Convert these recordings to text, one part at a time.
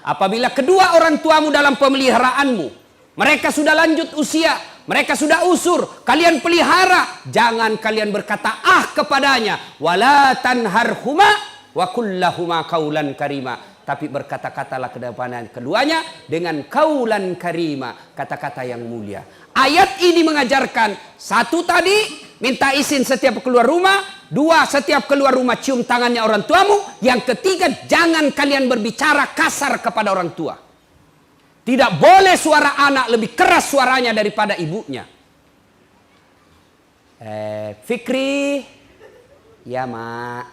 Apabila kedua orang tuamu dalam pemeliharaanmu, mereka sudah lanjut usia, mereka sudah usur, kalian pelihara, jangan kalian berkata ah kepadanya, wala tanharhuma wa kullahuma qaulan karima, tapi berkata-katalah keduanya dengan kaulan karima, kata-kata yang mulia. Ayat ini mengajarkan, satu tadi minta izin setiap keluar rumah, dua setiap keluar rumah cium tangannya orang tuamu, yang ketiga jangan kalian berbicara kasar kepada orang tua. Tidak boleh suara anak lebih keras suaranya daripada ibunya. Fikri, ya mak,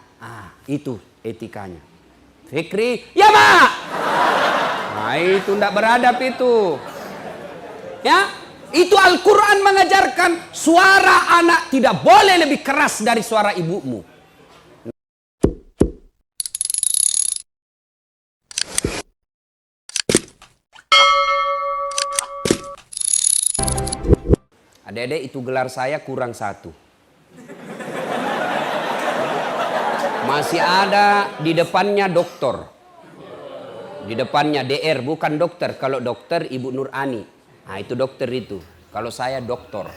itu etikanya. Fikri, ya mak. Nah itu tidak beradab itu. Ya, itu Al-Quran mengajarkan suara anak tidak boleh lebih keras dari suara ibumu. Adik-adik, itu gelar saya kurang satu. Masih ada di depannya doktor. Di depannya DR, bukan dokter. Kalau dokter Ibu Nur Ani. Nah itu dokter itu. Kalau saya doktor.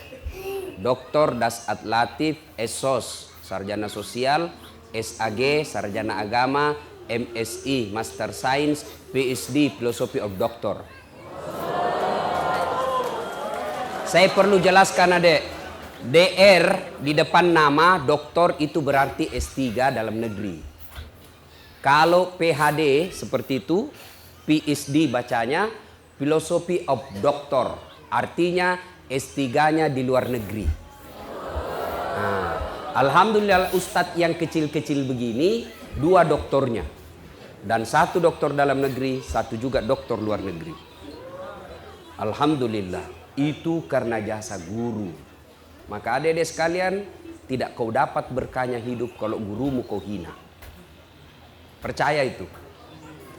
Doktor Dasat Latif SOS, Sarjana Sosial, SAG, Sarjana Agama, MSI, Master Science, PhD, Philosophy of Doctor. Saya perlu jelaskan adek, DR di depan nama doktor itu berarti S3 dalam negeri. Kalau PhD seperti itu, PhD bacanya Philosophy of Doctor, artinya S3-nya di luar negeri. Nah, alhamdulillah ustadz yang kecil-kecil begini, dua doktornya. Dan satu doktor dalam negeri, satu juga doktor luar negeri. Alhamdulillah. Itu karena jasa guru. Maka adik-adik sekalian, tidak kau dapat berkahnya hidup kalau gurumu kau hina. Percaya itu.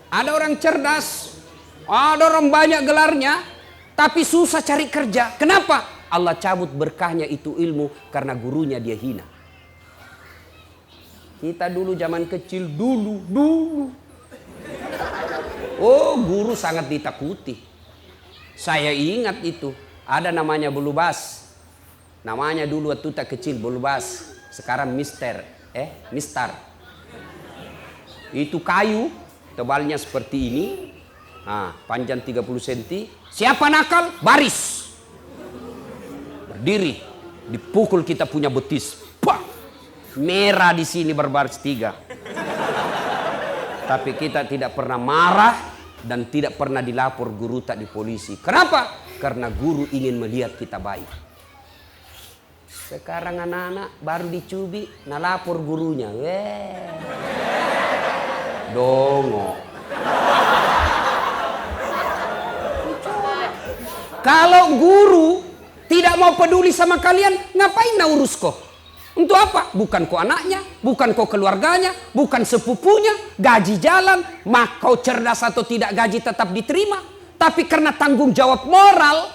Ada orang cerdas, ada orang banyak gelarnya, tapi susah cari kerja. Kenapa? Allah cabut berkahnya itu ilmu karena gurunya dia hina. Kita dulu zaman kecil, dulu. Oh, guru sangat ditakuti. Saya ingat itu. Ada namanya Bulubas. Namanya dulu waktu tak kecil Bulubas. Sekarang Mister. Itu kayu. Tebalnya seperti ini. Nah, panjang 30 cm. Siapa nakal? Baris. Berdiri. Dipukul kita punya betis. Pah! Merah di sini berbaris 3. Tapi kita tidak pernah marah. Dan tidak pernah dilapor guru tak di polisi. Kenapa? Karena guru ingin melihat kita baik. Sekarang anak-anak baru dicubi, nalapor gurunya. Dongo. Kalau guru tidak mau peduli sama kalian, ngapain urus kok? Untuk apa? Bukan kau anaknya, bukan kau keluarganya, bukan sepupunya, gaji jalan, mak kau cerdas atau tidak gaji tetap diterima. Tapi karena tanggung jawab moral,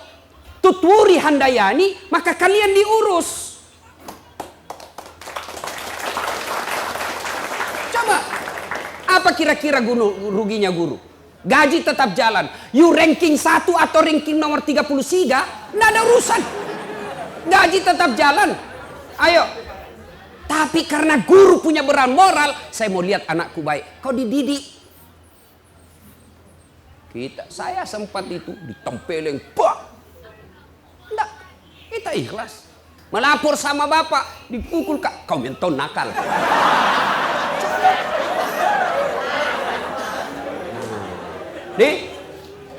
tuturi handayani, maka kalian diurus. Coba, apa kira-kira ruginya guru? Gaji tetap jalan. You ranking 1 atau ranking nomor 33, nggak ada urusan. Gaji tetap jalan. Ayo. Tapi karena guru punya beran moral, saya mau lihat anakku baik. Kau dididik. Saya sempat itu ditempeleng. Enggak, kita ikhlas. Melapor sama bapak, dipukul kak. Kau menton nakal. Nih,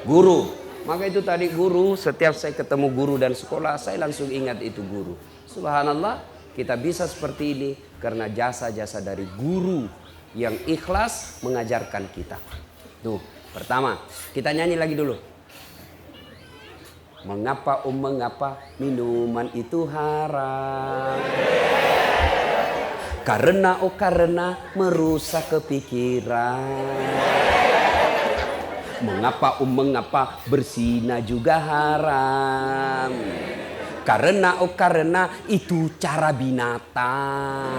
guru. Maka itu tadi guru, setiap saya ketemu guru dan sekolah, saya langsung ingat itu guru. Subhanallah. Kita bisa seperti ini karena jasa-jasa dari guru yang ikhlas mengajarkan kita. Tuh, pertama, kita nyanyi lagi dulu. Mengapa minuman itu haram? Karena merusak kepikiran. Mengapa berzina juga haram? Karena itu cara binatang.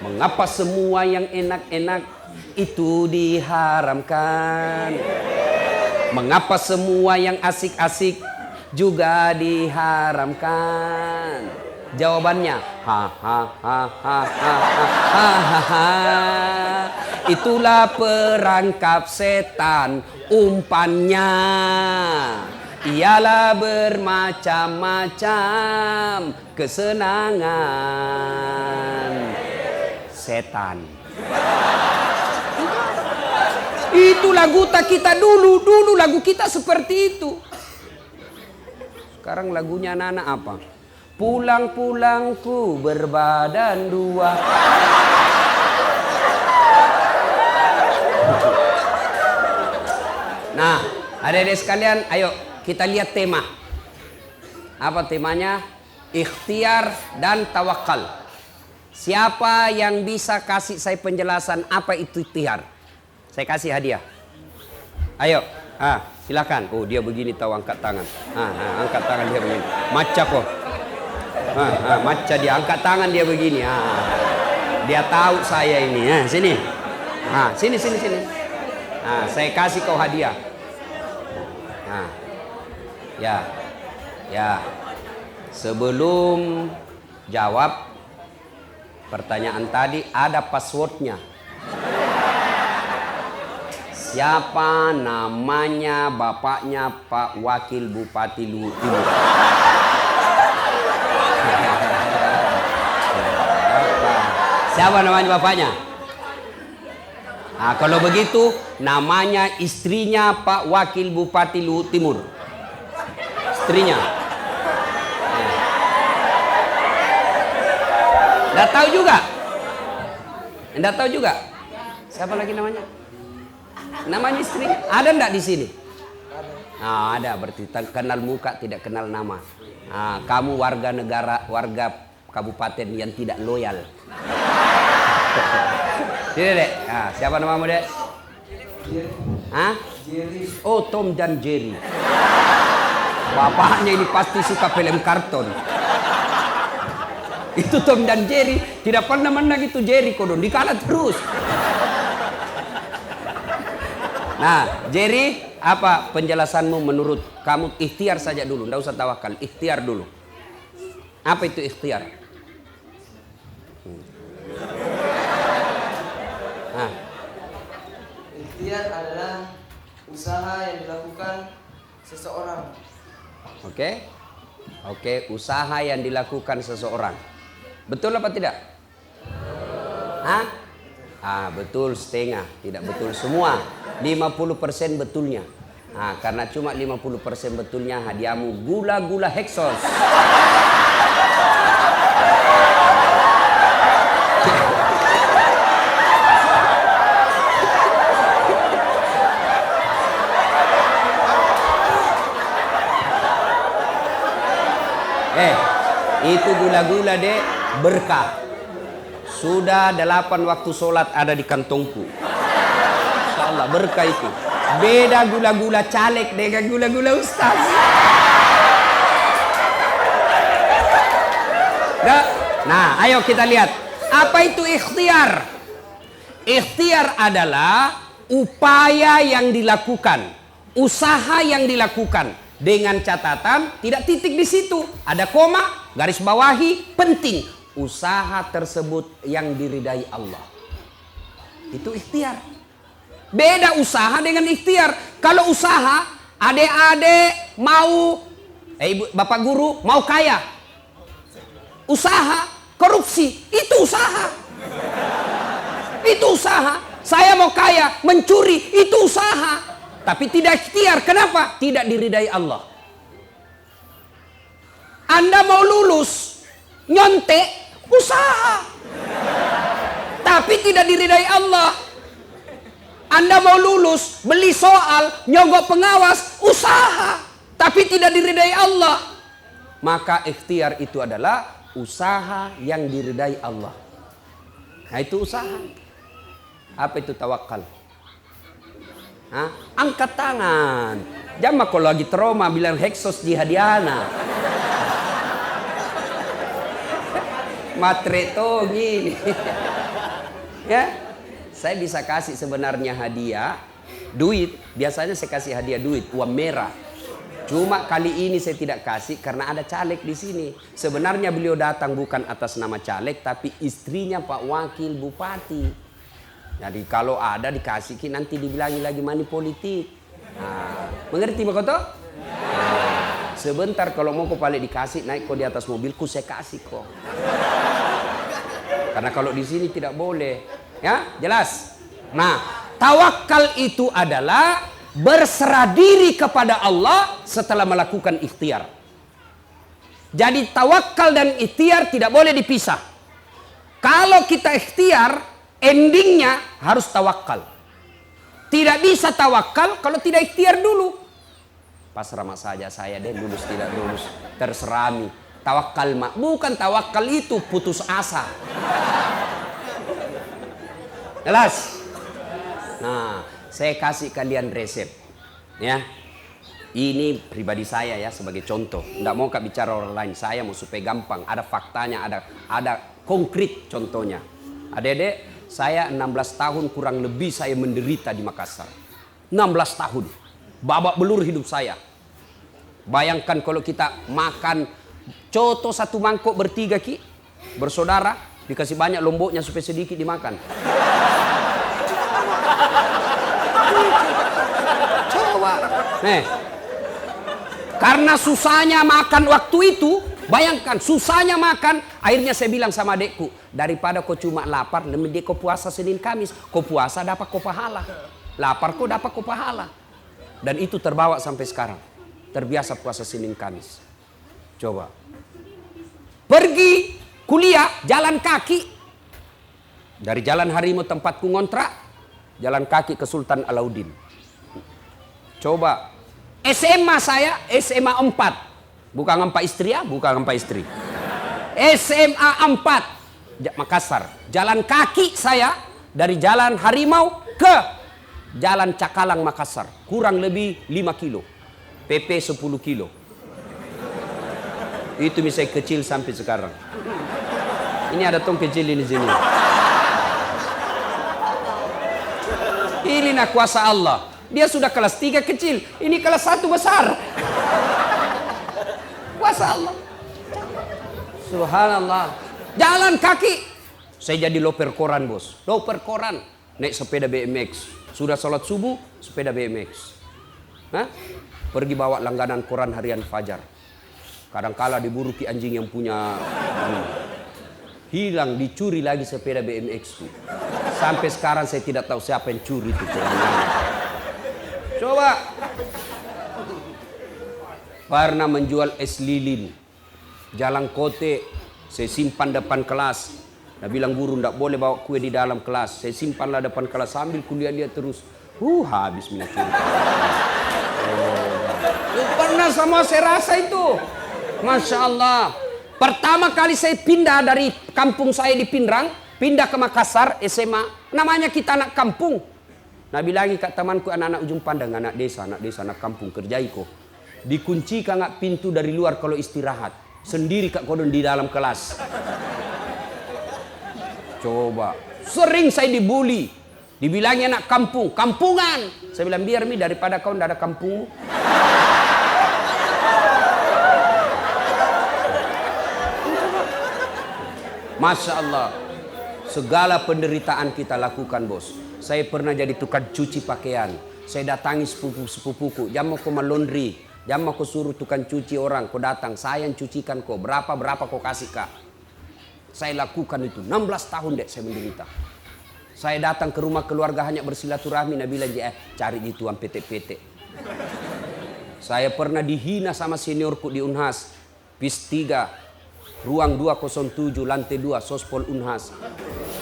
Mengapa semua yang enak-enak itu diharamkan? Mengapa semua yang asik-asik juga diharamkan? Jawabannya, ha ha ha ha ha ha ha ha. Itulah perangkap setan, umpannya ialah bermacam-macam kesenangan setan. Itu lagu kita dulu lagu kita seperti itu. Sekarang lagunya anak-anak apa? Pulang-pulangku berbadan dua. Nah, adik-adik sekalian, ayo kita lihat tema. Apa temanya? Ikhtiar dan tawakal. Siapa yang bisa kasih saya penjelasan apa itu ikhtiar? Saya kasih hadiah. Ayo, silakan. Oh, dia begini tahu angkat tangan. Angkat tangan dia begini. Maca kok. Maca dia angkat tangan dia begini. Dia tahu saya ini. Sini. Sini. Saya kasih kau hadiah. Ya. Sebelum jawab pertanyaan tadi ada passwordnya. Siapa namanya bapaknya Pak Wakil Bupati Luhut Timur? Siapa namanya bapaknya? Kalau begitu namanya istrinya Pak Wakil Bupati Luhut Timur. Istrinya. Nggak tahu juga? Nggak tahu juga? Siapa lagi namanya? Namanya istrinya. Ada nggak di sini? Ada, berarti kenal muka tidak kenal nama. Kamu warga negara, warga kabupaten yang tidak loyal. Sini dek. Siapa namamu dek? Jerry. Oh, Tom dan Jerry. Bapaknya ini pasti suka film karton. Itu Tom dan Jerry. Tidak pernah menang itu Jerry kodon. Dikalah terus. Nah, Jerry, apa penjelasanmu menurut kamu? Ikhtiar saja dulu, tidak usah tawakal. Ikhtiar dulu. Apa itu ikhtiar? Ikhtiar adalah usaha yang dilakukan seseorang. Oke, usaha yang dilakukan seseorang. Betul apa tidak? Betul setengah, tidak betul semua. 50% betulnya. Karena cuma 50% betulnya, hadiahmu gula-gula Hexos. Itu gula-gula dek, berkah. Sudah 8 waktu sholat ada di kantongku. Insyaallah berkah itu. Beda gula-gula caleg dengan gula-gula ustaz. Nah, ayo kita lihat. Apa itu ikhtiar? Ikhtiar adalah upaya yang dilakukan, usaha yang dilakukan. Dengan catatan tidak titik di situ, ada koma, garis bawahi, penting. Usaha tersebut yang diridai Allah. Itu ikhtiar. Beda usaha dengan ikhtiar. Kalau usaha, adik-adik mau, ibu, bapak guru mau kaya. Usaha, korupsi, itu usaha. Itu usaha. Saya mau kaya, mencuri, itu usaha. Tapi tidak ikhtiar. Kenapa? Tidak diridai Allah. Anda mau lulus, nyontek, usaha. Tapi tidak diridai Allah. Anda mau lulus, beli soal, nyogok pengawas, usaha. Tapi tidak diridai Allah. Maka ikhtiar itu adalah usaha yang diridai Allah. Nah itu usaha. Apa itu tawakal? Angkat tangan. Jangan kalau lagi trauma bilang Hexos jihadiana. Matre to gini. Ya. Saya bisa kasih sebenarnya hadiah duit. Biasanya saya kasih hadiah duit, uang merah. Cuma kali ini saya tidak kasih karena ada caleg di sini. Sebenarnya beliau datang bukan atas nama caleg, tapi istrinya Pak Wakil Bupati. Jadi kalau ada dikasih, nanti dibilangi lagi money politik. Nah, mengerti Pak Koto? Sebentar kalau mau kau balik dikasih, naik kau di atas mobilku saya kasih kok. Karena kalau di sini tidak boleh, ya jelas. Nah, tawakal itu adalah berserah diri kepada Allah setelah melakukan ikhtiar. Jadi tawakal dan ikhtiar tidak boleh dipisah. Kalau kita ikhtiar, endingnya harus tawakal. Tidak bisa tawakal kalau tidak ikhtiar dulu. Pasrah saja saya deh, lulus tidak lulus terserah mi. Tawakal mak, bukan tawakal itu putus asa. Jelas? Nah, saya kasih kalian resep, ya. Ini pribadi saya ya sebagai contoh. Nggak mau kak bicara orang lain. Saya mau supaya gampang. Ada faktanya, ada konkret contohnya. Adik-adik, saya 16 tahun kurang lebih saya menderita di Makassar. 16 tahun. Babak belur hidup saya. Bayangkan kalau kita makan coto satu mangkok bertiga ki, bersaudara, dikasih banyak lomboknya supaya sedikit dimakan. Coba. Nih. Karena susahnya makan waktu itu, bayangkan susahnya makan, akhirnya saya bilang sama adekku, daripada kau cuma lapar, lebih kau puasa Senin Kamis, kau puasa dapat kau pahala. Lapar kau dapat kau pahala. Dan itu terbawa sampai sekarang. Terbiasa puasa Senin Kamis. Coba. Pergi kuliah jalan kaki. Dari Jalan Harimau tempatku ngontrak, jalan kaki ke Sultan Alauddin. Coba. SMA saya, SMA 4. Bukan 4 istri ya, bukan 4 istri. SMA 4. Makassar. Jalan kaki saya dari Jalan Harimau ke Jalan Cakalang Makassar, kurang lebih 5 kilo, PP 10 kilo. Itu misalnya kecil sampai sekarang. Ini ada tong kecil ini sini. Ini nak kuasa Allah. Dia sudah kelas 3 kecil, ini kelas 1 besar. Kuasa Allah. Subhanallah. Jalan kaki. Saya jadi loper koran bos. Loper koran. Naik sepeda BMX. Sudah sholat subuh, sepeda BMX. Hah? Pergi bawa langganan koran harian Fajar. Kadangkala diburu ki anjing yang punya. Hilang, dicuri lagi sepeda BMX. Sampai sekarang saya tidak tahu siapa yang curi itu. Coba. Pernah menjual es lilin. Jalan kote, saya simpan depan kelas. Dia bilang guru tidak boleh bawa kue di dalam kelas. Saya simpanlah depan kelas sambil kuliah dia terus. Habis minyak curi. Pernah sama saya rasa itu. Masya Allah. Pertama kali saya pindah dari kampung saya di Pindrang, pindah ke Makassar SMA. Namanya kita anak kampung. Nah bilangi kak temanku anak-anak ujung pandang, anak desa, anak kampung kerjai kok. Dikuncikan kak pintu dari luar kalau istirahat. Sendiri kak kodon di dalam kelas. Coba, sering saya dibully, dibilangnya anak kampung, kampungan. Saya bilang biar mi daripada kau tidak ada kampung. Masya Allah, segala penderitaan kita lakukan bos. Saya pernah jadi tukang cuci pakaian. Saya datangi sepupuku, jam mau kau laundry, jam mau kau suruh tukang cuci orang, kau datang, saya yang cucikan kau, berapa kau kasih kak. Saya lakukan itu 16 tahun dek saya menderita. Saya datang ke rumah keluarga hanya bersilaturahmi, Nabila cari di tuan PT. Saya pernah dihina sama seniorku di Unhas, PIS 3, ruang 207, lantai 2, Sospol Unhas.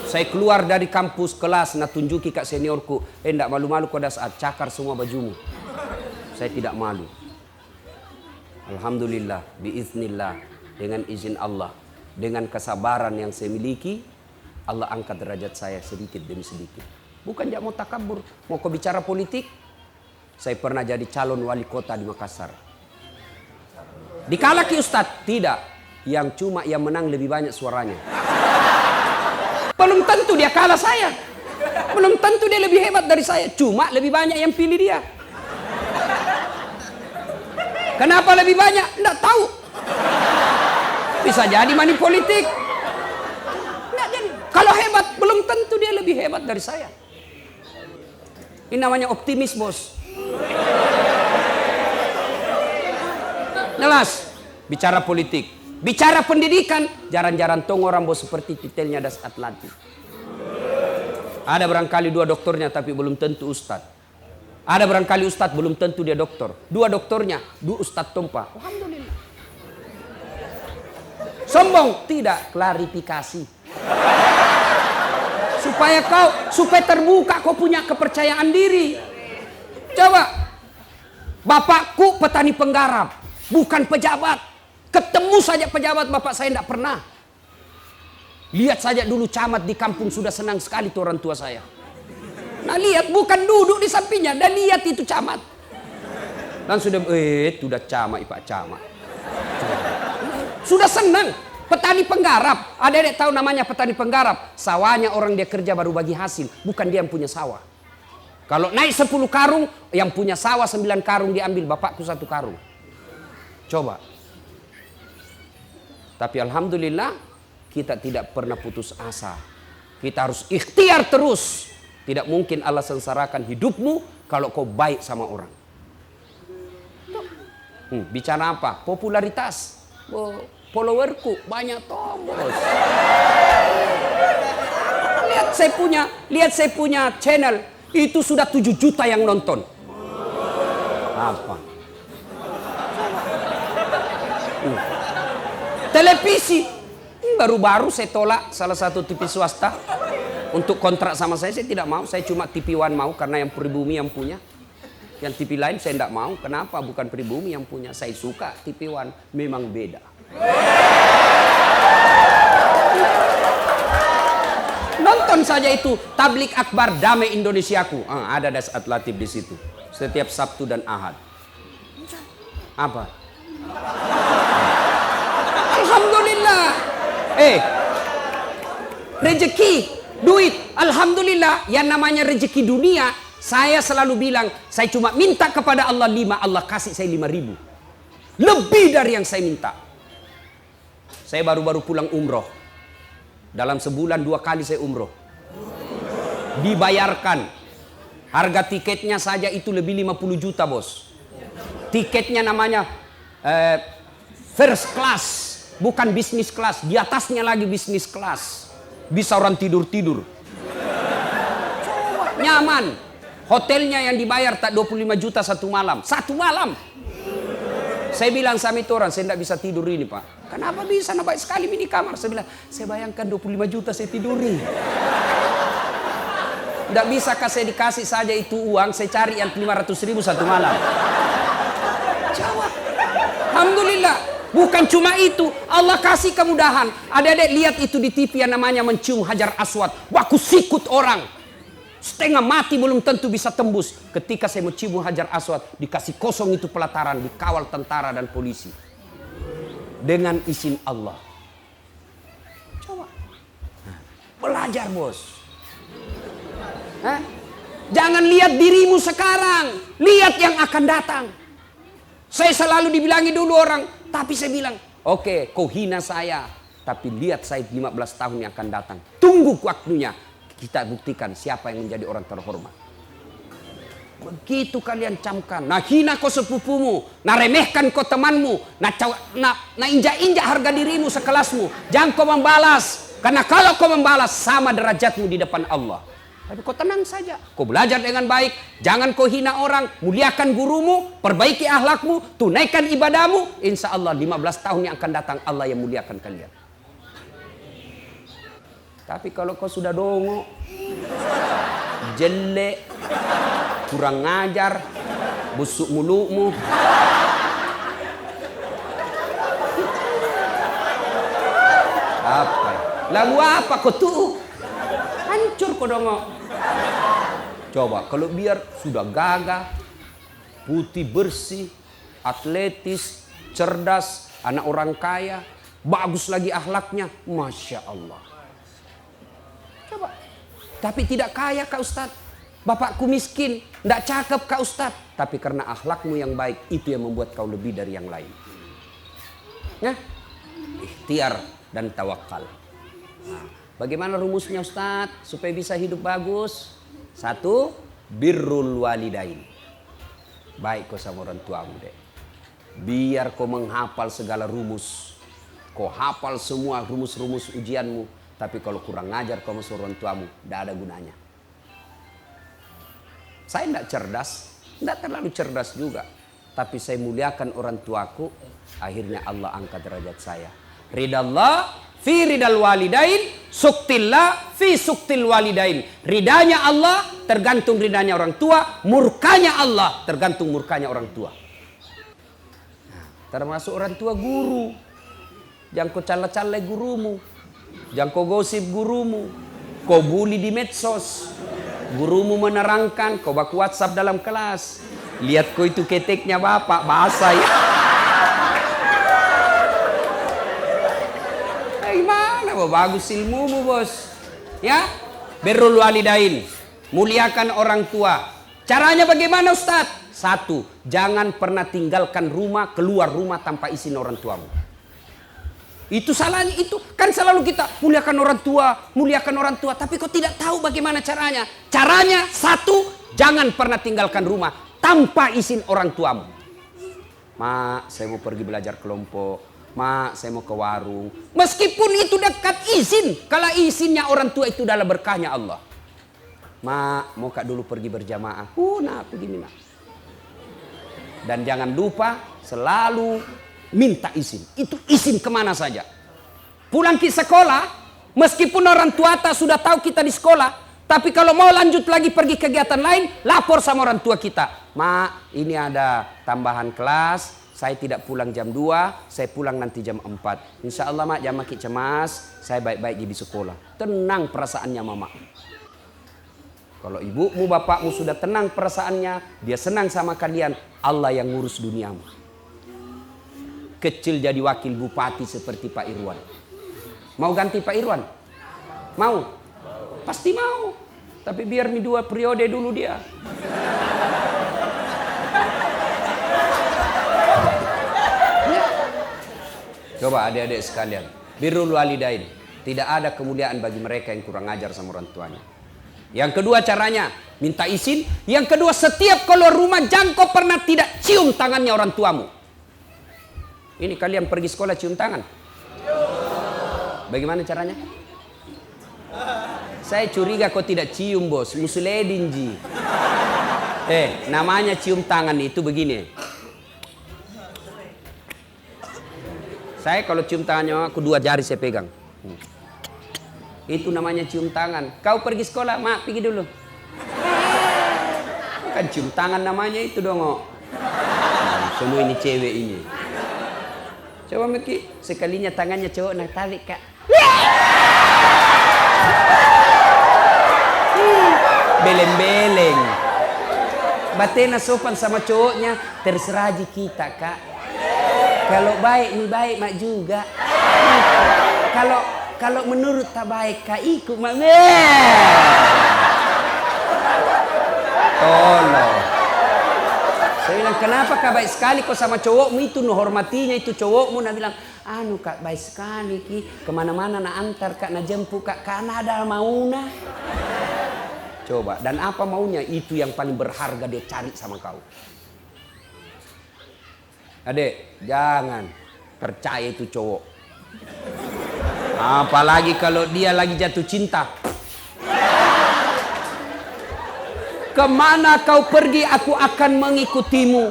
Saya keluar dari kampus kelas, nak tunjuki kak seniorku, ndak malu-malu kau saat cakar semua bajumu. Saya tidak malu. Alhamdulillah, biiznillah, dengan izin Allah. Dengan kesabaran yang saya miliki, Allah angkat derajat saya sedikit demi sedikit. Bukan jak mau takabur, mau kau bicara politik. Saya pernah jadi calon wali kota di Makassar. Dikalaki Ustadz? Tidak. Yang cuma yang menang lebih banyak suaranya. Belum tentu dia kalah saya. Belum tentu dia lebih hebat dari saya, cuma lebih banyak yang pilih dia. Kenapa lebih banyak? Nggak tahu. Bisa jadi money politik. Nggak jadi. Kalau hebat, belum tentu dia lebih hebat dari saya. Ini namanya optimis, bos. Jelas. Bicara politik. Bicara pendidikan. Jarang-jarang tong orang bos seperti titelnya Das Atlantik. Ada barangkali 2 doktornya tapi belum tentu ustadz. Ada barangkali ustadz belum tentu dia doktor. 2 doktornya, 2 ustadz tumpah. Alhamdulillah. Sombong? Tidak, klarifikasi. Supaya terbuka kau punya kepercayaan diri. Coba. Bapakku petani penggarap, bukan pejabat. Ketemu saja pejabat bapak saya tidak pernah. Lihat saja dulu camat di kampung sudah senang sekali tuh orang tua saya. Nah lihat, bukan duduk di sampingnya, dan lihat itu camat. Dan sudah, sudah camat, Pak Camat. Sudah senang. Petani penggarap, adik-adik tahu namanya petani penggarap. Sawahnya orang dia kerja baru bagi hasil, bukan dia yang punya sawah. Kalau naik 10 karung, yang punya sawah 9 karung diambil, bapakku 1 karung. Coba. Tapi alhamdulillah, kita tidak pernah putus asa. Kita harus ikhtiar terus. Tidak mungkin Allah sengsarakan hidupmu kalau kau baik sama orang. Bicara apa? Popularitas. Followerku banyak toh, bos. Lihat saya punya channel. Itu sudah 7 juta yang nonton. Apa? Televisi. Baru-baru saya tolak salah satu TV swasta untuk kontrak sama saya tidak mau. Saya cuma TV One mau karena yang Pribumi yang punya. Yang TV lain saya tidak mau. Kenapa? Bukan Pribumi yang punya. Saya suka TV One, memang beda. Nonton saja itu Tablik Akbar Damai Indonesiaku. Ada Das Atlatif di situ. Setiap Sabtu dan Ahad. Apa? Alhamdulillah. Rezeki, duit, alhamdulillah. Yang namanya rezeki dunia, saya selalu bilang, saya cuma minta kepada Allah 5, Allah kasih saya 5.000. Lebih dari yang saya minta. Saya baru-baru pulang umroh. Dalam sebulan 2 kali saya umroh. Dibayarkan. Harga tiketnya saja itu lebih 50 juta, bos. Tiketnya namanya first class. Bukan bisnis kelas, di atasnya lagi bisnis kelas. Bisa orang tidur-tidur. Nyaman. Hotelnya yang dibayar tak 25 juta 1 malam. 1 malam. Saya bilang sama itu orang, saya tidak bisa tidur ini, Pak. Kenapa bisa? Nah, baik sekali ini kamar. Saya bilang, saya bayangkan 25 juta saya tiduri. Tidak bisakah saya dikasih saja itu uang, saya cari yang 500.000 1 malam. Jawab. Alhamdulillah. Bukan cuma itu, Allah kasih kemudahan. Adik-adik lihat itu di TV yang namanya mencium Hajar Aswad. Baku sikut orang. Setengah mati belum tentu bisa tembus. Ketika saya mencium Hajar Aswad, dikasih kosong itu pelataran, dikawal tentara dan polisi. Dengan izin Allah. Coba. Belajar, bos. Jangan lihat dirimu sekarang. Lihat yang akan datang. Saya selalu dibilangi dulu orang. Tapi saya bilang, oke, kau hina saya. Tapi lihat saya 15 tahun yang akan datang. Tunggu waktunya. Kita buktikan siapa yang menjadi orang terhormat. Begitu kalian camkan. Nah hina kau sepupumu. Nah remehkan kau temanmu. Nah injak-injak harga dirimu sekelasmu. Jangan kau membalas. Karena kalau kau membalas sama derajatmu di depan Allah. Tapi kau tenang saja. Kau belajar dengan baik. Jangan kau hina orang. Muliakan gurumu. Perbaiki akhlakmu. Tunaikan ibadahmu. Insya Allah 15 tahun yang akan datang Allah yang muliakan kalian. Tapi kalau kau sudah dongo, jelek, kurang ngajar, busuk mulutmu. Apa? Lalu apa kau tuh? Hancur kau dongo. Coba kalau biar sudah gagah, putih bersih, atletis, cerdas, anak orang kaya, bagus lagi akhlaknya, Masya Allah. Coba. Tapi tidak kaya Kak Ustadz. Bapakku miskin, tidak cakep Kak Ustadz. Tapi karena akhlakmu yang baik, itu yang membuat kau lebih dari yang lain. Ya, ikhtiar dan tawakal. Nah, bagaimana rumusnya Ustadz supaya bisa hidup bagus? 1, birrul walidain. Baik kau sama orang tuamu deh. Biar kau menghafal segala rumus. Kau hafal semua rumus-rumus ujianmu. Tapi kalau kurang ngajar kau sama orang tuamu, tidak ada gunanya. Saya tidak cerdas, tidak terlalu cerdas juga. Tapi saya muliakan orang tuaku, akhirnya Allah angkat derajat saya. Ridallah fi ridal walidain, suktillah fi suktil walidain. Ridanya Allah tergantung ridanya orang tua, murkanya Allah tergantung murkanya orang tua. Nah, termasuk orang tua guru. Jangan kau cala-cala gurumu. Jangan kau gosip gurumu. Kau bully di medsos. Gurumu menerangkan, kau baku WhatsApp dalam kelas. Lihat kau itu keteknya bapak, bahasa ya. Gimana bagus ilmumu bos. Ya, birrul walidain, muliakan orang tua. Caranya bagaimana Ustadz? 1, jangan pernah tinggalkan rumah, keluar rumah tanpa izin orang tuamu. Itu salahnya, itu kan selalu kita muliakan orang tua, tapi kau tidak tahu bagaimana caranya. Caranya 1, jangan pernah tinggalkan rumah tanpa izin orang tuamu. Mak, saya mau pergi belajar kelompok. Mak, saya mau ke warung. Meskipun itu dekat izin, kalau izinnya orang tua itu adalah berkahnya Allah. Mak, mau kak dulu pergi berjamaah. Nah, pergi mina. Dan jangan lupa selalu minta izin. Itu izin kemana saja. Pulang ke sekolah, meskipun orang tua sudah tahu kita di sekolah, tapi kalau mau lanjut lagi pergi kegiatan lain, lapor sama orang tua kita. Mak, ini ada tambahan kelas, saya tidak pulang jam 2, saya pulang nanti jam 4. Insya Allah mak, jangan makin cemas, saya baik-baik di sekolah. Tenang perasaannya mama. Kalau ibumu, bapakmu sudah tenang perasaannya, dia senang sama kalian, Allah yang ngurus duniamu. Kecil jadi wakil bupati seperti Pak Irwan. Mau ganti Pak Irwan? Mau? Pasti mau. Tapi biar 2 periode dulu dia. Ya. Coba adik-adik sekalian. Birrul walidain. Tidak ada kemuliaan bagi mereka yang kurang ajar sama orang tuanya. Yang kedua caranya, minta izin. Yang kedua, setiap keluar rumah jangan kau pernah tidak cium tangannya orang tuamu. Ini kalian pergi sekolah cium tangan. Bagaimana caranya? Saya curiga kau tidak cium bos. Musuledin ji. Namanya cium tangan itu begini. Saya kalau cium tangannya aku 2 jari saya pegang. Itu namanya cium tangan. Kau pergi sekolah, mak pergi dulu. Bukan cium tangan namanya itu dong. Semua ini cewek ini. Coba Meki, sekalinya tangannya cowok nak tarik kak. Beleng-beleng. Batena sopan sama cowoknya, terserah aja kita kak. Kalau baik nih baik mak juga. Kalau menurut tak baik kak ikut mak. Tolong. Saya bilang, kenapa kak baik sekali kok sama cowokmu itu, nu hormatinya itu cowokmu. Nah bilang, anu kak baik sekali ki, kemana-mana na antar kak, na jemput kak, karena ada mauna. Coba, dan apa maunya? Itu yang paling berharga dia cari sama kau. Adek, jangan percaya itu cowok. Apalagi kalau dia lagi jatuh cinta. Kemana kau pergi aku akan mengikutimu.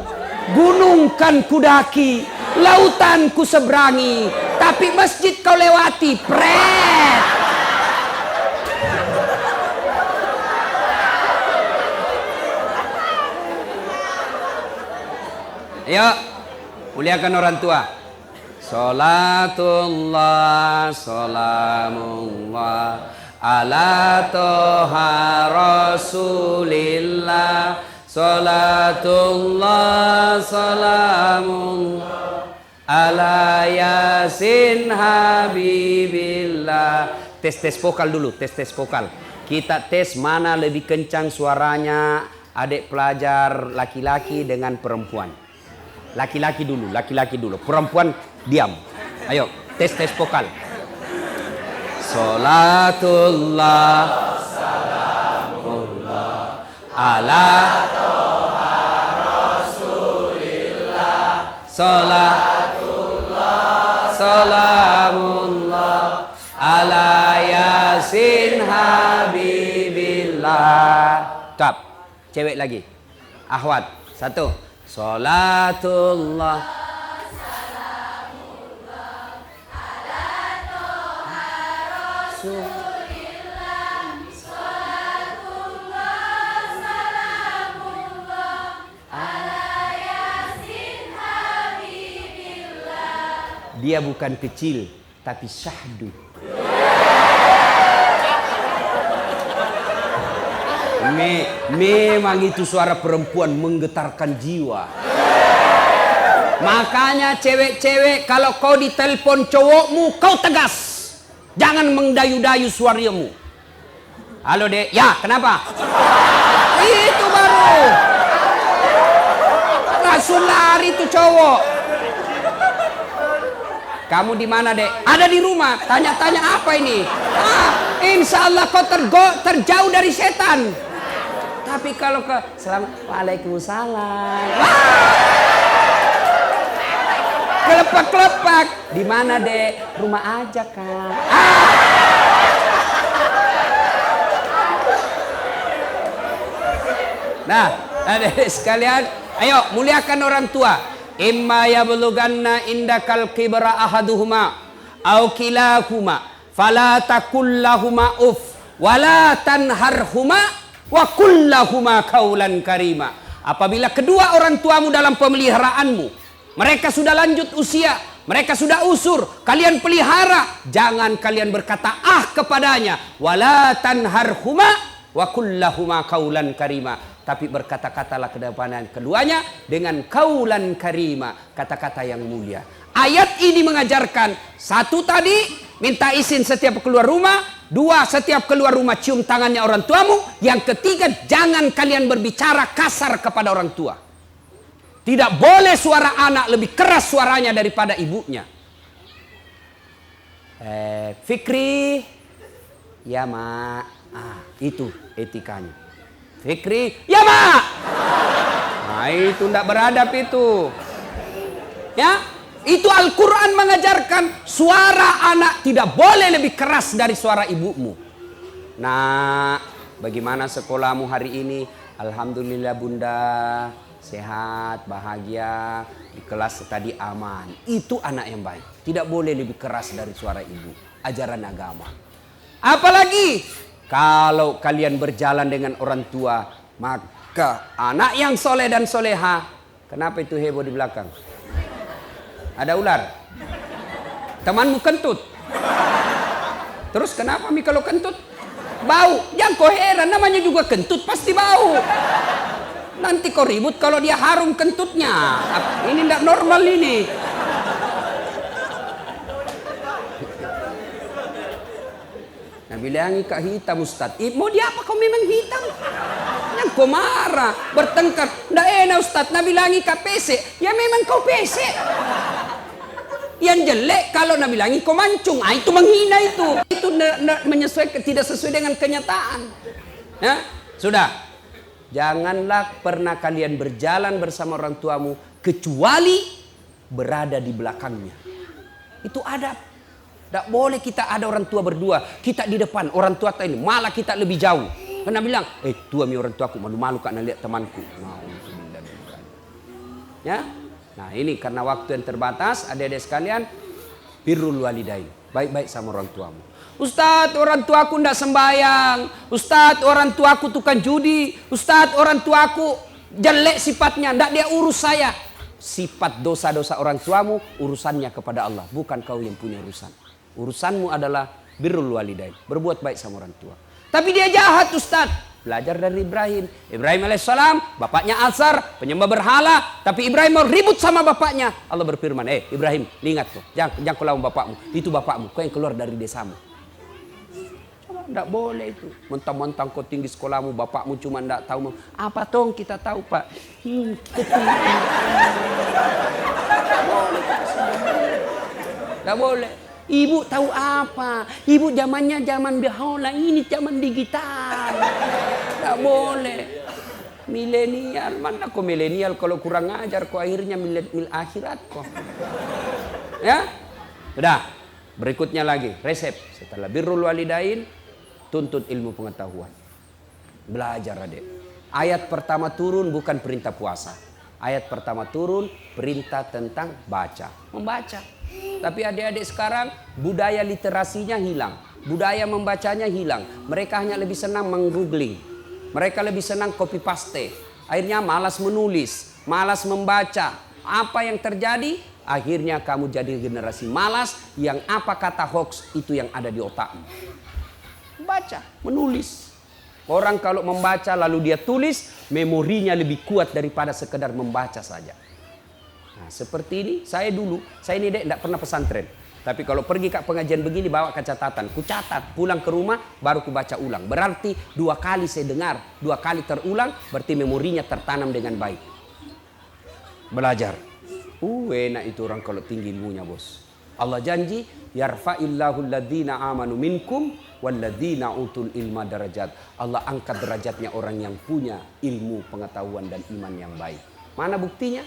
Gunung kan kudaki, lautan ku seberangi, tapi masjid kau lewati, pret. Ayo, muliakan orang tua. Salatullah, salamullah ala toha rasulillah. Salatullah, salamullah ala yasin habibillah. Tes vokal dulu, tes vokal. Kita tes mana lebih kencang suaranya adik pelajar laki-laki dengan perempuan. Laki-laki dulu. Perempuan diam. Ayo, tes vokal. Salatullah salamullah ala toha rasulillah. Salatullah salamullah ala yasin habibillah. Tap. Cewek lagi. Ahwat. 1. Salatullah salamullah ala toha rasulillah. Salatullah salamullah ala yasin habibillah. Dia bukan kecil, tapi syahdu. Memang itu suara perempuan menggetarkan jiwa. Makanya cewek-cewek kalau kau ditelepon cowokmu, kau tegas. Jangan mengdayu-dayu suaramu. Halo dek, ya kenapa? Itu baru. Langsung lari tuh cowok. Kamu di mana dek? Ada di rumah. Tanya-tanya apa ini? Insya Allah kau terjauh dari setan. Tapi kalau ke Waalaikumsalam. Kelepak-kelepak. Di mana dek? Rumah aja kan. Nah, adik sekalian, ayo muliakan orang tua. Imma yablughanna indakal kibra ahaduhuma au kilahuma fala taqul lahumā uff wala tanharhuma wa qul lahumā qaulan karima. Apabila kedua orang tuamu dalam pemeliharaanmu, mereka sudah lanjut usia, mereka sudah usur, kalian pelihara, jangan kalian berkata kepadanya, wala tanharhuma wa qul lahumā qaulan karima. Tapi berkata-katalah ke depan keduanya dengan kaulan karima, kata-kata yang mulia. Ayat ini mengajarkan, 1 tadi minta izin setiap keluar rumah, 2 setiap keluar rumah cium tangannya orang tuamu, yang ketiga jangan kalian berbicara kasar kepada orang tua. Tidak boleh suara anak lebih keras suaranya daripada ibunya. Fikri, ya mak, itu etikanya. Fikri, ya mak. Nah itu tidak beradab itu. Ya, itu Al-Quran mengajarkan suara anak tidak boleh lebih keras dari suara ibumu. Nah, bagaimana sekolahmu hari ini? Alhamdulillah bunda, sehat, bahagia, di kelas tadi aman. Itu anak yang baik. Tidak boleh lebih keras dari suara ibu. Ajaran agama. Apalagi kalau kalian berjalan dengan orang tua, maka anak yang soleh dan soleha. Kenapa itu heboh di belakang? Ada ular? Temanmu kentut? Terus kenapa Mi kalau kentut? Bau. Jangan kau heran, namanya juga kentut pasti bau. Nanti kau ribut kalau dia harum kentutnya. Ini tidak normal ini. Nah bilangi kak hitam Ustaz. Mau dia apa kau memang hitam? Yang kau marah, bertengkar. Nggak enak Ustaz. Nah bilangi kak pesek. Ya memang kau pesek. Yang jelek kalau nak bilangi kau mancung. Itu menghina itu. Itu menyesuaikan, tidak sesuai dengan kenyataan. Ya? Sudah. Janganlah pernah kalian berjalan bersama orang tuamu kecuali berada di belakangnya. Itu adab. Tidak boleh kita ada orang tua berdua, kita di depan, orang tua ini malah kita lebih jauh. Karena bilang, tua mi orang tua aku malu-malu karena lihat temanku. Ya, nah ini karena waktu yang terbatas, adik-adik sekalian, birrul walidain, baik-baik sama orang tuamu. Ustadz, orang tuaku tidak sembahyang. Ustadz, orang tuaku tukang judi. Ustadz, orang tuaku jelek sifatnya, tidak dia urus saya. Sifat dosa-dosa orang tuamu urusannya kepada Allah, bukan kau yang punya urusan. Urusanmu adalah birrul walidain, berbuat baik sama orang tua. Tapi dia jahat Ustaz. Belajar dari Ibrahim. Ibrahim alaihissalam, bapaknya Azar, penyembah berhala. Tapi Ibrahim mau ribut sama bapaknya. Allah berfirman, Ibrahim, ingat tuh, jangan kau lawan bapakmu. Itu bapakmu, kau yang keluar dari desamu. Coba. Tidak boleh itu. Mentang-mentang kau tinggi sekolahmu, bapakmu cuma tidak tahu. Apa tong kita tahu Pak? Tidak boleh. Ibu tahu apa? Ibu zamannya zaman dahulu, ini zaman digital. Tidak boleh. Milenial, mana kok milenial kalau kurang ajar kok akhirnya mil akhirat kok. Ya? Udah. Berikutnya lagi, resep. Setelah birrul walidain, tuntut ilmu pengetahuan. Belajar adik. Ayat pertama turun bukan perintah puasa. Ayat pertama turun perintah tentang baca. Membaca. Tapi adik-adik sekarang budaya literasinya hilang. Budaya membacanya hilang. Mereka hanya lebih senang menggoogling. Mereka lebih senang copy paste. Akhirnya malas menulis, malas membaca. Apa yang terjadi? Akhirnya kamu jadi generasi malas yang apa kata hoax itu yang ada di otakmu. Baca, menulis. Orang kalau membaca lalu dia tulis, memorinya lebih kuat daripada sekedar membaca saja. Nah, seperti ini, saya ini tidak pernah pesantren. Tapi kalau pergi ke pengajian begini bawa ke catatan. Ku catat, pulang ke rumah baru ku baca ulang. Berarti 2 kali saya dengar, 2 kali terulang, berarti memorinya tertanam dengan baik. Belajar. Enak itu orang kalau tinggi ilmunya bos. Allah janji, yarfa'illahu alladhina amanu minkum walladhina utul ilma darajat. Allah angkat derajatnya orang yang punya ilmu, pengetahuan dan iman yang baik. Mana buktinya?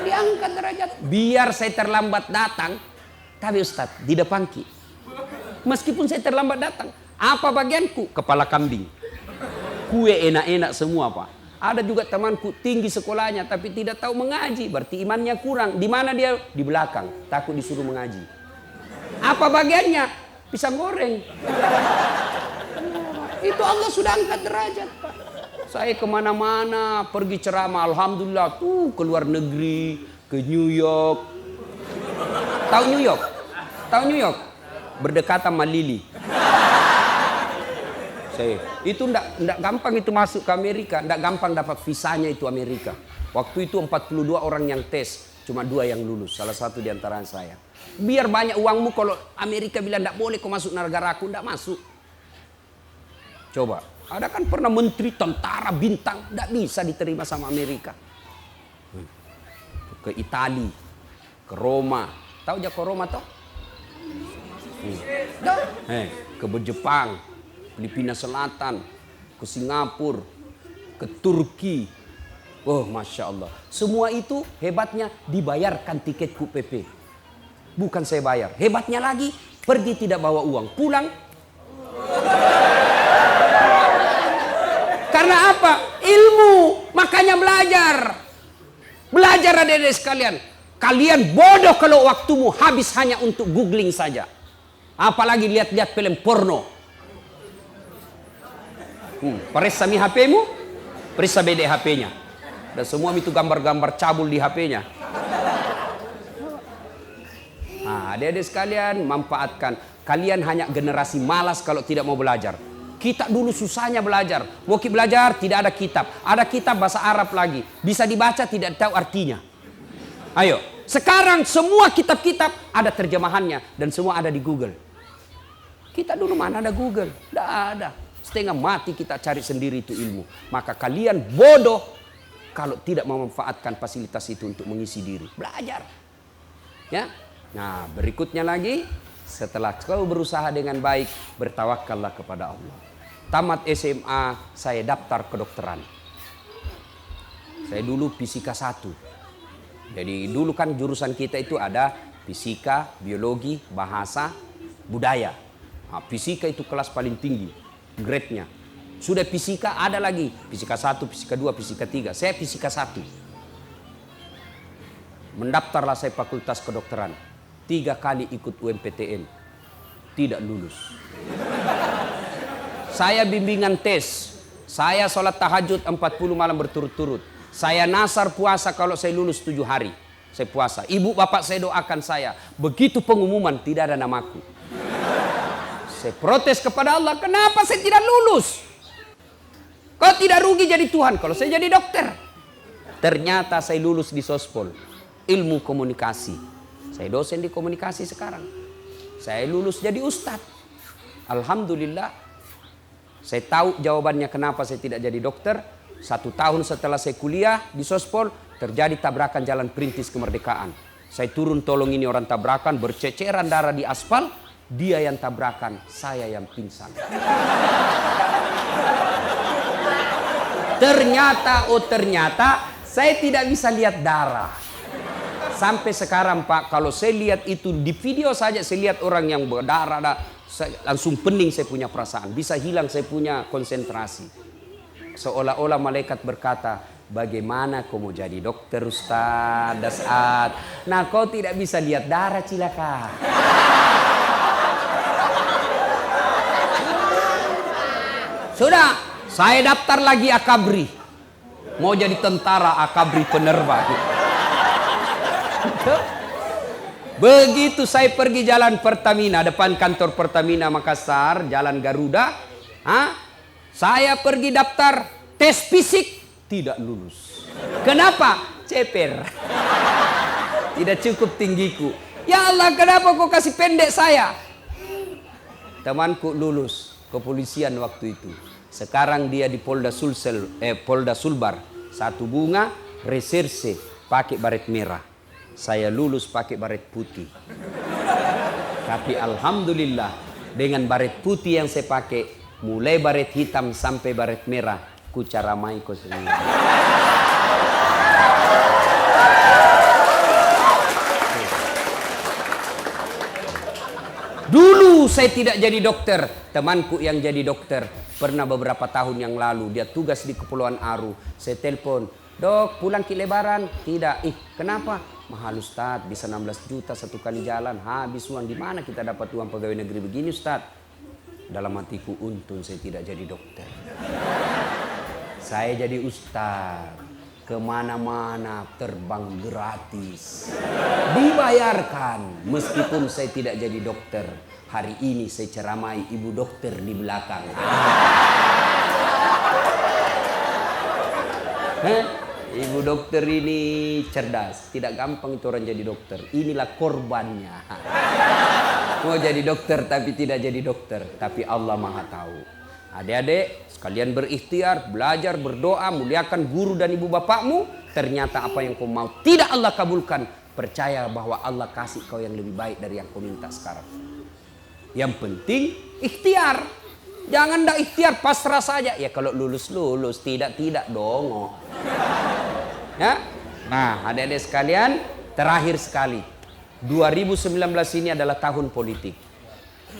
Diangkat derajat. Biar saya terlambat datang, tapi Ustaz, di depanki. Meskipun saya terlambat datang, apa bagianku? Kepala kambing. Kue enak-enak semua Pak. Ada juga temanku tinggi sekolahnya tapi tidak tahu mengaji, berarti imannya kurang. Di mana dia? Di belakang, takut disuruh mengaji. Apa bagiannya? Pisang goreng. Itu Allah sudah angkat derajat Pak. Saya kemana-mana pergi ceramah, alhamdulillah tuh ke luar negeri, ke New York. Tahu New York? Tahu New York? Berdekatan sama Lili. Itu enggak gampang itu masuk ke Amerika, enggak gampang dapat visanya itu Amerika. Waktu itu 42 orang yang tes, cuma 2 yang lulus, salah satu di antara saya. Biar banyak uangmu kalau Amerika bilang enggak boleh kau masuk negara aku, enggak masuk. Coba, ada kan pernah menteri tentara bintang, enggak bisa diterima sama Amerika. Ke Itali, ke Roma, tahu aja ke Roma toh? Ke Jepang, Filipina Selatan, ke Singapura, ke Turki. Oh Masya Allah. Semua itu hebatnya dibayarkan tiketku PP. Bukan saya bayar. Hebatnya lagi pergi tidak bawa uang. Pulang. Karena apa? Ilmu. Makanya belajar. Belajar adik-adik sekalian. Kalian bodoh kalau waktumu habis hanya untuk googling saja. Apalagi lihat-lihat film porno. Periksa mi HP-mu, periksa BD HP-nya. Dan semua itu gambar-gambar cabul di HP-nya. Nah, adik-adik sekalian manfaatkan. Kalian hanya generasi malas kalau tidak mau belajar. Kita dulu susahnya belajar. Mau belajar tidak ada kitab. Ada kitab bahasa Arab lagi. Bisa dibaca tidak tahu artinya. Ayo, sekarang semua kitab-kitab ada terjemahannya. Dan semua ada di Google. Kita dulu mana ada Google? Tidak ada. Setengah mati kita cari sendiri itu ilmu. Maka kalian bodoh kalau tidak memanfaatkan fasilitas itu untuk mengisi diri. Belajar. Ya. Nah, berikutnya lagi, setelah kau berusaha dengan baik, bertawakallah kepada Allah. Tamat SMA, saya daftar kedokteran. Saya dulu fisika 1. Jadi dulu kan jurusan kita itu ada fisika, biologi, bahasa, budaya. Nah, fisika itu kelas paling tinggi grade-nya. Sudah fisika ada lagi, fisika 1, fisika 2, fisika 3. Saya fisika 1. Mendaftarlah saya fakultas kedokteran. 3 kali ikut UMPTN. Tidak lulus. Saya bimbingan tes. Saya sholat tahajud 40 malam berturut-turut. Saya nasar puasa kalau saya lulus 7 hari. Saya puasa. Ibu bapak saya doakan saya. Begitu pengumuman tidak ada namaku. Saya protes kepada Allah, kenapa saya tidak lulus? Kau tidak rugi jadi Tuhan kalau saya jadi dokter. Ternyata saya lulus di Sospol, ilmu komunikasi. Saya dosen di komunikasi sekarang. Saya lulus jadi ustadz. Alhamdulillah. Saya tahu jawabannya kenapa saya tidak jadi dokter. 1 tahun setelah saya kuliah di Sospol, terjadi tabrakan jalan perintis kemerdekaan. Saya turun tolong ini orang tabrakan, berceceran darah di aspal. Dia yang tabrakan, saya yang pingsan. Ternyata saya tidak bisa lihat darah. Sampai sekarang Pak, kalau saya lihat itu di video saja, saya lihat orang yang berdarah, langsung pening saya punya perasaan. Bisa hilang saya punya konsentrasi. Seolah-olah malaikat berkata, bagaimana kau mau jadi dokter Ustaz Dasat? Nah kau tidak bisa lihat darah cilaka. Sudah, saya daftar lagi Akabri. Mau jadi tentara Akabri penerbang. Begitu saya pergi jalan Pertamina, depan kantor Pertamina Makassar, jalan Garuda. Saya pergi daftar tes fisik, tidak lulus. Kenapa? Ceper. Tidak cukup tinggiku. Ya Allah, kenapa kau kasih pendek saya? Temanku lulus kepolisian waktu itu. Sekarang dia di Polda Sulbar. 1 bunga, reserse, pakai baret merah. Saya lulus pakai baret putih. Tapi alhamdulillah, dengan baret putih yang saya pakai, mulai baret hitam sampai baret merah, ku caramai kau sendiri. Dulu saya tidak jadi dokter. Temanku yang jadi dokter pernah beberapa tahun yang lalu, dia tugas di Kepulauan Aru. Saya telepon, dok pulang ke Lebaran? Tidak. Kenapa? Mahal Ustaz, bisa 16 juta 1 kali jalan. Habis uang, di mana kita dapat uang pegawai negeri begini Ustaz? Dalam hatiku, untung saya tidak jadi dokter. Saya jadi ustaz. Kemana-mana terbang gratis. Dibayarkan. Meskipun saya tidak jadi dokter. Hari ini saya ceramai ibu dokter di belakang. Ibu dokter ini cerdas. Tidak gampang itu orang jadi dokter. Inilah korbannya. Mau jadi dokter tapi tidak jadi dokter. Tapi Allah Maha tahu. Adik-adik sekalian berikhtiar, belajar, berdoa, muliakan guru dan ibu bapakmu. Ternyata apa yang kau mau tidak Allah kabulkan. Percaya bahwa Allah kasih kau yang lebih baik dari yang kau minta sekarang. Yang penting ikhtiar. Jangan dah ikhtiar pasrah saja. Ya kalau lulus, tidak dong. Ya. Nah, adik-adik sekalian, terakhir sekali. 2019 ini adalah tahun politik.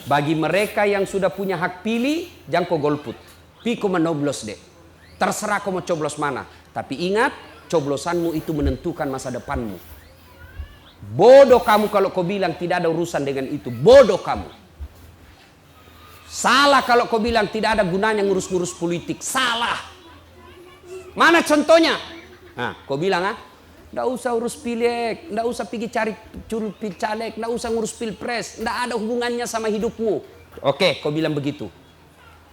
Bagi mereka yang sudah punya hak pilih, jangan kau golput. Piko menoblos deh. Terserah kau mau coblos mana. Tapi ingat, coblosanmu itu menentukan masa depanmu. Bodoh kamu kalau kau bilang tidak ada urusan dengan itu. Bodoh kamu. Salah kalau kau bilang tidak ada gunanya ngurus-ngurus politik. Salah. Mana contohnya? Nah, kau bilang nggak usah urus pileg, nggak usah pergi cari caleg, nggak usah ngurus pilpres, nggak ada hubungannya sama hidupmu. Oke, kau bilang begitu.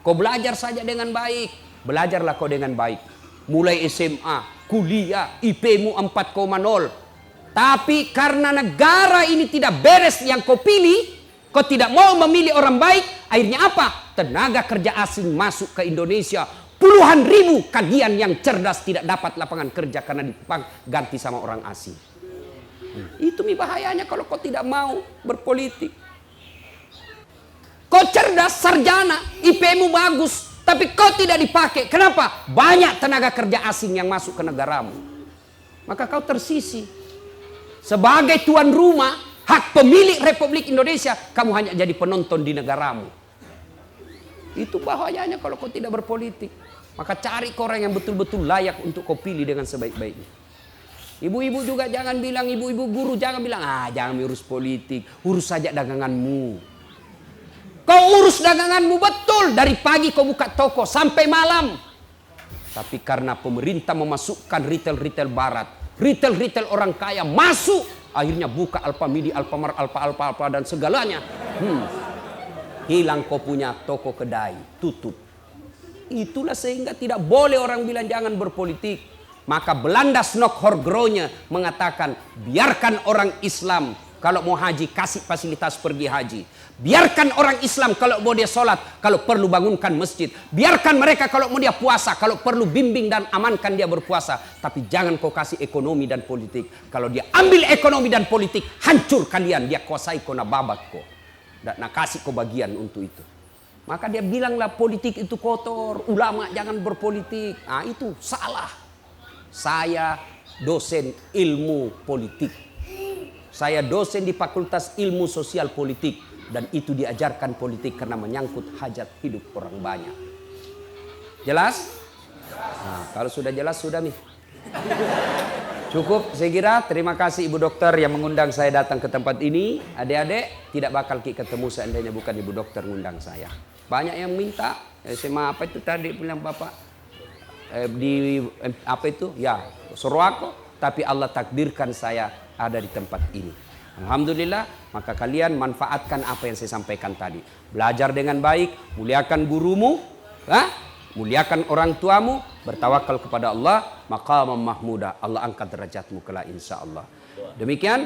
Kau belajar saja dengan baik. Belajarlah kau dengan baik. Mulai SMA, kuliah, IP-mu 4,0. Tapi karena negara ini tidak beres yang kau pilih, kau tidak mau memilih orang baik, akhirnya apa? Tenaga kerja asing masuk ke Indonesia. Puluhan ribu kagian yang cerdas tidak dapat lapangan kerja karena diganti sama orang asing. Itu bahayanya kalau kau tidak mau berpolitik. Kau cerdas, sarjana, IP-mu bagus, tapi kau tidak dipakai. Kenapa? Banyak tenaga kerja asing yang masuk ke negaramu. Maka kau tersisi. Sebagai tuan rumah, hak pemilik Republik Indonesia, kamu hanya jadi penonton di negaramu. Itu bahayanya kalau kau tidak berpolitik. Maka cari orang yang betul-betul layak untuk kau pilih dengan sebaik-baiknya. Ibu-ibu juga jangan bilang, ibu-ibu guru jangan bilang, jangan urus politik, urus saja daganganmu. Kau urus daganganmu betul, dari pagi kau buka toko sampai malam. Tapi karena pemerintah memasukkan retail-retail barat, retail-retail orang kaya masuk, akhirnya buka Alfamidi, Alfamart, Alfa dan segalanya. Hilang kau punya toko kedai, tutup. Itulah sehingga tidak boleh orang bilang jangan berpolitik. Maka Belanda Snok Horgronya mengatakan biarkan orang Islam kalau mau haji, kasih fasilitas pergi haji. Biarkan orang Islam kalau mau dia sholat, kalau perlu bangunkan masjid. Biarkan mereka kalau mau dia puasa, kalau perlu bimbing dan amankan dia berpuasa. Tapi jangan kau kasih ekonomi dan politik. Kalau dia ambil ekonomi dan politik, hancur kalian. Dia kuasai kau, na babat kau. Dan nak kasih kau bagian untuk itu. Maka dia bilanglah politik itu kotor, ulama jangan berpolitik. Nah itu salah. Saya dosen ilmu politik. Saya dosen di Fakultas Ilmu Sosial Politik. Dan itu diajarkan politik karena menyangkut hajat hidup orang banyak. Jelas? Nah, kalau sudah jelas, sudah nih. Cukup saya kira. Terima kasih Ibu Dokter yang mengundang saya datang ke tempat ini. Adik-adik tidak bakal ketemu seandainya bukan Ibu Dokter ngundang saya. Banyak yang minta, SMA apa itu tadi bilang Bapak, di apa itu, ya Sorowako, tapi Allah takdirkan saya ada di tempat ini. Alhamdulillah, maka kalian manfaatkan apa yang saya sampaikan tadi. Belajar dengan baik, muliakan gurumu, muliakan orang tuamu, bertawakal kepada Allah, maqamam mahmuda, Allah angkat derajatmu kelak insya Allah. Demikian.